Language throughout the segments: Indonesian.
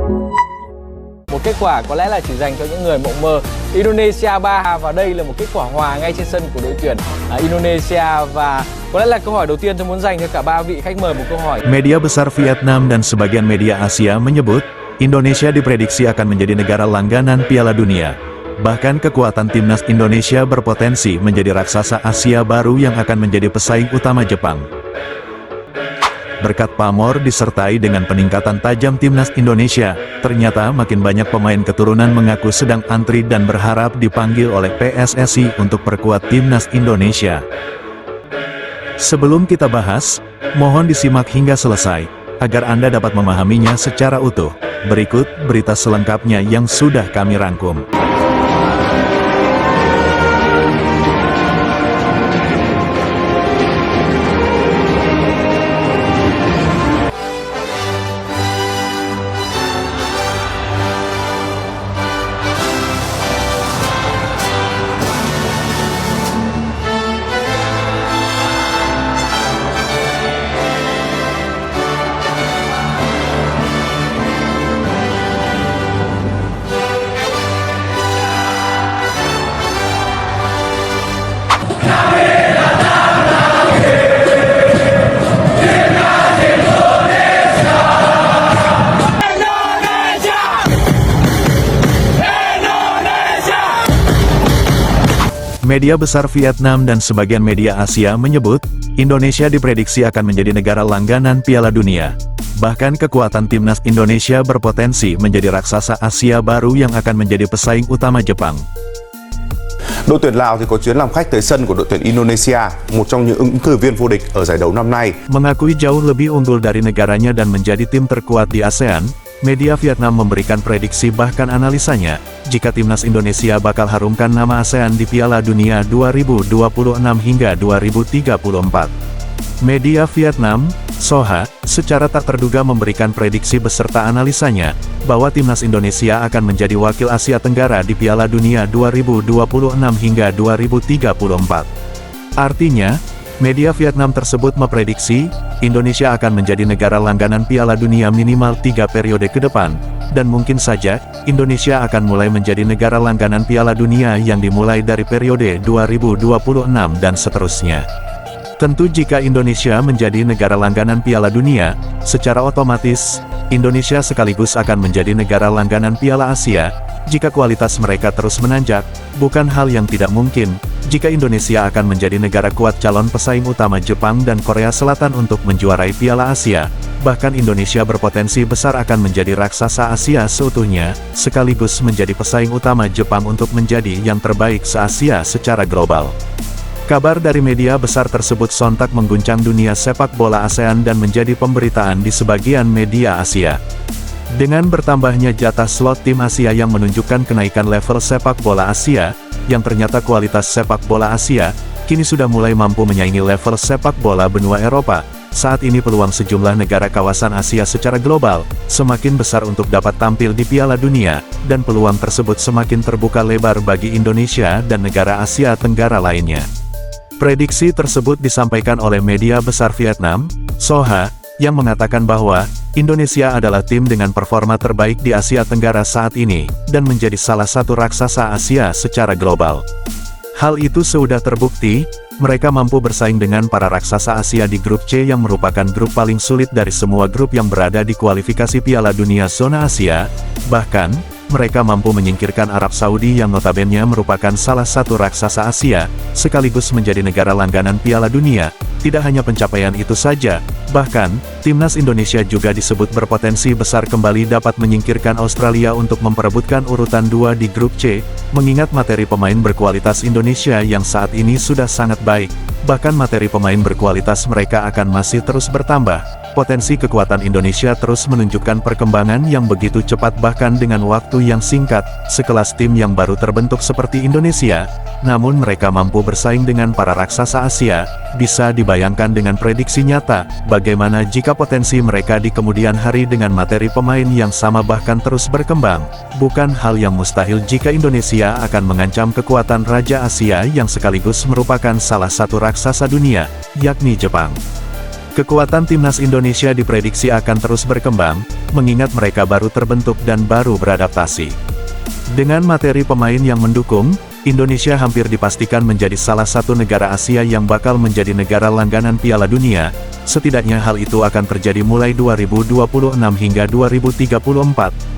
Một kết quả có lẽ là chỉ dành cho những người mộng mơ. Indonesia 3 và đây là một kết quả hòa ngay trên sân của đội tuyển Indonesia, và có lẽ là câu hỏi đầu tiên tôi muốn dành cho cả ba vị khách mời một câu hỏi. Media besar Vietnam dan sebagian media Asia menyebut, Indonesia diprediksi akan menjadi negara langganan Piala Dunia. Bahkan kekuatan timnas Indonesia berpotensi menjadi raksasa Asia baru yang akan menjadi pesaing utama Jepang. Berkat pamor disertai dengan peningkatan tajam timnas Indonesia, ternyata makin banyak pemain keturunan mengaku sedang antri dan berharap dipanggil oleh PSSI untuk perkuat timnas Indonesia. Sebelum kita bahas, mohon disimak hingga selesai, agar Anda dapat memahaminya secara utuh. Berikut berita selengkapnya yang sudah kami rangkum. Media besar Vietnam dan sebagian media Asia menyebut, Indonesia diprediksi akan menjadi negara langganan Piala Dunia. Bahkan kekuatan timnas Indonesia berpotensi menjadi raksasa Asia baru yang akan menjadi pesaing utama Jepang. Đội tuyển Lào thì có chuyến làm khách tới sân của đội tuyển Indonesia, một trong những ứng cử viên vô địch ở giải đấu năm nay. Mengakui jauh lebih unggul dari negaranya dan menjadi tim terkuat di ASEAN, media Vietnam memberikan prediksi bahkan analisanya, jika timnas Indonesia bakal harumkan nama ASEAN di Piala Dunia 2026 hingga 2034. Media Vietnam, Soha, secara tak terduga memberikan prediksi beserta analisanya, bahwa timnas Indonesia akan menjadi wakil Asia Tenggara di Piala Dunia 2026 hingga 2034. Artinya, media Vietnam tersebut memprediksi, Indonesia akan menjadi negara langganan Piala Dunia minimal 3 periode ke depan, dan mungkin saja, Indonesia akan mulai menjadi negara langganan Piala Dunia yang dimulai dari periode 2026 dan seterusnya. Tentu jika Indonesia menjadi negara langganan Piala Dunia, secara otomatis, Indonesia sekaligus akan menjadi negara langganan Piala Asia, jika kualitas mereka terus menanjak, bukan hal yang tidak mungkin, jika Indonesia akan menjadi negara kuat calon pesaing utama Jepang dan Korea Selatan untuk menjuarai Piala Asia, bahkan Indonesia berpotensi besar akan menjadi raksasa Asia seutuhnya, sekaligus menjadi pesaing utama Jepang untuk menjadi yang terbaik se-Asia secara global. Kabar dari media besar tersebut sontak mengguncang dunia sepak bola ASEAN dan menjadi pemberitaan di sebagian media Asia. Dengan bertambahnya jatah slot tim Asia yang menunjukkan kenaikan level sepak bola Asia, yang ternyata kualitas sepak bola Asia, kini sudah mulai mampu menyaingi level sepak bola benua Eropa. Saat ini peluang sejumlah negara kawasan Asia secara global, semakin besar untuk dapat tampil di Piala Dunia, dan peluang tersebut semakin terbuka lebar bagi Indonesia dan negara Asia Tenggara lainnya. Prediksi tersebut disampaikan oleh media besar Vietnam, Soha, yang mengatakan bahwa, Indonesia adalah tim dengan performa terbaik di Asia Tenggara saat ini, dan menjadi salah satu raksasa Asia secara global. Hal itu sudah terbukti, mereka mampu bersaing dengan para raksasa Asia di grup C yang merupakan grup paling sulit dari semua grup yang berada di kualifikasi Piala Dunia zona Asia, bahkan, mereka mampu menyingkirkan Arab Saudi yang notabene merupakan salah satu raksasa Asia, sekaligus menjadi negara langganan Piala Dunia. Tidak hanya pencapaian itu saja, bahkan, timnas Indonesia juga disebut berpotensi besar kembali dapat menyingkirkan Australia untuk memperebutkan urutan 2 di grup C, mengingat materi pemain berkualitas Indonesia yang saat ini sudah sangat baik, bahkan materi pemain berkualitas mereka akan masih terus bertambah. Potensi kekuatan Indonesia terus menunjukkan perkembangan yang begitu cepat bahkan dengan waktu yang singkat, sekelas tim yang baru terbentuk seperti Indonesia, namun mereka mampu bersaing dengan para raksasa Asia. Bisa dibayangkan dengan prediksi nyata, bagaimana jika potensi mereka di kemudian hari dengan materi pemain yang sama bahkan terus berkembang. Bukan hal yang mustahil jika Indonesia akan mengancam kekuatan Raja Asia yang sekaligus merupakan salah satu raksasa dunia, yakni Jepang. Kekuatan timnas Indonesia diprediksi akan terus berkembang, mengingat mereka baru terbentuk dan baru beradaptasi. Dengan materi pemain yang mendukung, Indonesia hampir dipastikan menjadi salah satu negara Asia yang bakal menjadi negara langganan Piala Dunia. Setidaknya hal itu akan terjadi mulai 2026 hingga 2034.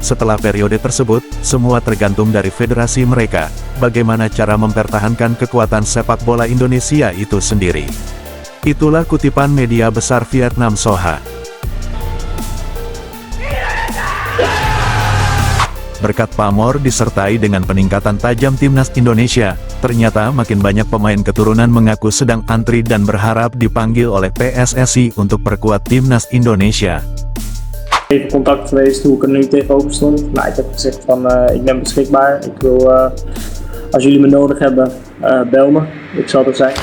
Setelah periode tersebut, semua tergantung dari federasi mereka, bagaimana cara mempertahankan kekuatan sepak bola Indonesia itu sendiri. Itulah kutipan media besar Vietnam Soha. Berkat pamor disertai dengan peningkatan tajam timnas Indonesia, ternyata makin banyak pemain keturunan mengaku sedang antri dan berharap dipanggil oleh PSSI untuk perkuat timnas Indonesia. Even contact geweest hoe ik er nu tegenover stond. Nou, ik heb gezegd van ik ben beschikbaar. Ik wil als jullie me nodig hebben, bel me. Ik zal er zijn.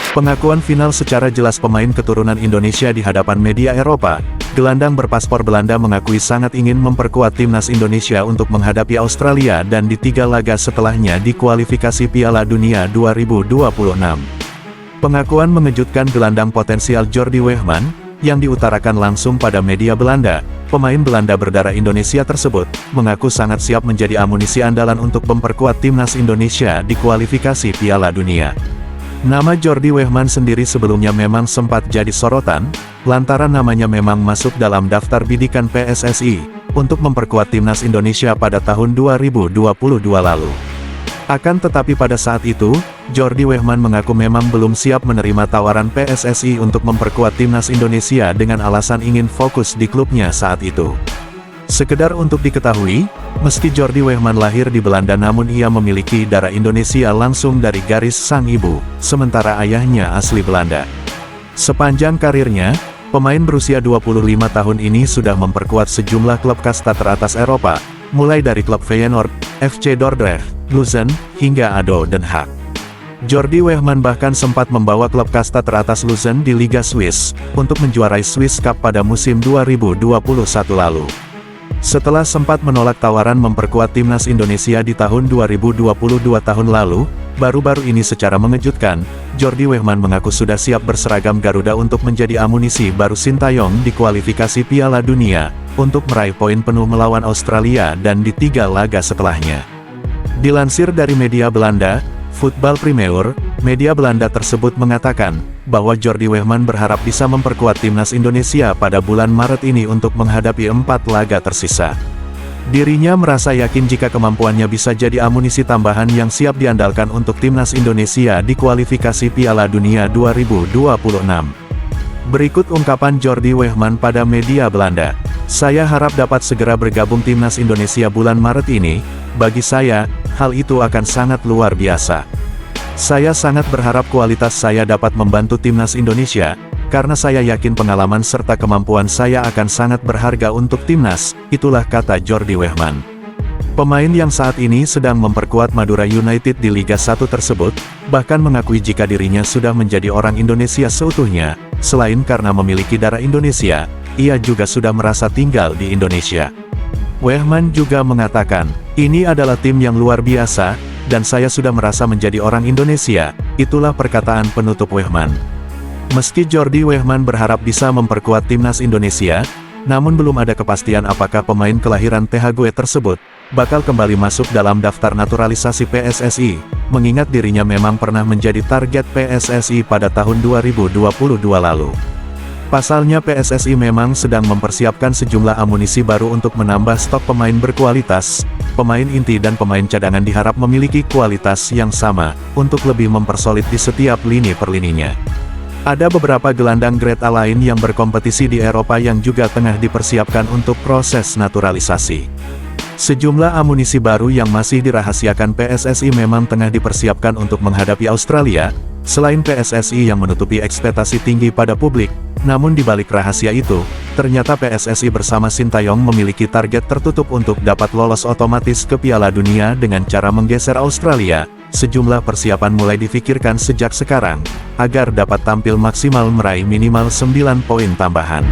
Pengakuan final secara jelas pemain keturunan Indonesia di hadapan media Eropa. Gelandang berpaspor Belanda mengakui sangat ingin memperkuat timnas Indonesia untuk menghadapi Australia dan di 3 laga setelahnya di kualifikasi Piala Dunia 2026. Pengakuan mengejutkan gelandang potensial Jordi Weghman, yang diutarakan langsung pada media Belanda. Pemain Belanda berdarah Indonesia tersebut, mengaku sangat siap menjadi amunisi andalan untuk memperkuat timnas Indonesia di kualifikasi Piala Dunia. Nama Jordi Weghman sendiri sebelumnya memang sempat jadi sorotan, lantaran namanya memang masuk dalam daftar bidikan PSSI, untuk memperkuat timnas Indonesia pada tahun 2022 lalu. Akan tetapi pada saat itu, Jordi Weghman mengaku memang belum siap menerima tawaran PSSI untuk memperkuat timnas Indonesia dengan alasan ingin fokus di klubnya saat itu. Sekedar untuk diketahui, meski Jordi Weghman lahir di Belanda namun ia memiliki darah Indonesia langsung dari garis sang ibu, sementara ayahnya asli Belanda. Sepanjang karirnya, pemain berusia 25 tahun ini sudah memperkuat sejumlah klub kasta teratas Eropa, mulai dari klub Feyenoord, FC Dordrecht, Luzern, hingga ADO Den Haag. Jordi Weghman bahkan sempat membawa klub kasta teratas Luzern di Liga Swiss, untuk menjuarai Swiss Cup pada musim 2021 lalu. Setelah sempat menolak tawaran memperkuat timnas Indonesia di tahun 2022 tahun lalu, baru-baru ini secara mengejutkan, Jordi Weghman mengaku sudah siap berseragam Garuda untuk menjadi amunisi baru Sintayong di kualifikasi Piala Dunia, untuk meraih poin penuh melawan Australia dan di 3 laga setelahnya. Dilansir dari media Belanda, Voetbal Primeur, media Belanda tersebut mengatakan, bahwa Jordi Weghman berharap bisa memperkuat timnas Indonesia pada bulan Maret ini untuk menghadapi 4 laga tersisa. Dirinya merasa yakin jika kemampuannya bisa jadi amunisi tambahan yang siap diandalkan untuk timnas Indonesia di kualifikasi Piala Dunia 2026. Berikut ungkapan Jordi Weghman pada media Belanda. Saya harap dapat segera bergabung timnas Indonesia bulan Maret ini. Bagi saya, hal itu akan sangat luar biasa. Saya sangat berharap kualitas saya dapat membantu timnas Indonesia, karena saya yakin pengalaman serta kemampuan saya akan sangat berharga untuk timnas, itulah kata Jordi Weghman. Pemain yang saat ini sedang memperkuat Madura United di Liga 1 tersebut, bahkan mengakui jika dirinya sudah menjadi orang Indonesia seutuhnya, selain karena memiliki darah Indonesia, ia juga sudah merasa tinggal di Indonesia. Weghman juga mengatakan, ini adalah tim yang luar biasa, dan saya sudah merasa menjadi orang Indonesia, itulah perkataan penutup Weghman. Meski Jordi Weghman berharap bisa memperkuat timnas Indonesia, namun belum ada kepastian apakah pemain kelahiran Tehague tersebut, bakal kembali masuk dalam daftar naturalisasi PSSI, mengingat dirinya memang pernah menjadi target PSSI pada tahun 2022 lalu. Pasalnya PSSI memang sedang mempersiapkan sejumlah amunisi baru untuk menambah stok pemain berkualitas. Pemain inti dan pemain cadangan diharap memiliki kualitas yang sama, untuk lebih mempersolid di setiap lini per lininya. Ada beberapa gelandang grade A lain yang berkompetisi di Eropa yang juga tengah dipersiapkan untuk proses naturalisasi. Sejumlah amunisi baru yang masih dirahasiakan PSSI memang tengah dipersiapkan untuk menghadapi Australia, selain PSSI yang menutupi ekspektasi tinggi pada publik. Namun di balik rahasia itu, ternyata PSSI bersama Sintayong memiliki target tertutup untuk dapat lolos otomatis ke Piala Dunia dengan cara menggeser Australia. Sejumlah persiapan mulai difikirkan sejak sekarang, agar dapat tampil maksimal meraih minimal 9 poin tambahan.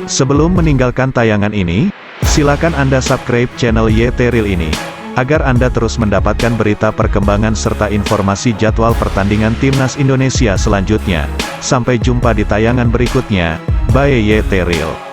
Sebelum meninggalkan tayangan ini, Silakan Anda subscribe channel YT Real ini, agar Anda terus mendapatkan berita perkembangan serta informasi jadwal pertandingan Timnas Indonesia selanjutnya. Sampai jumpa di tayangan berikutnya, by YT Real.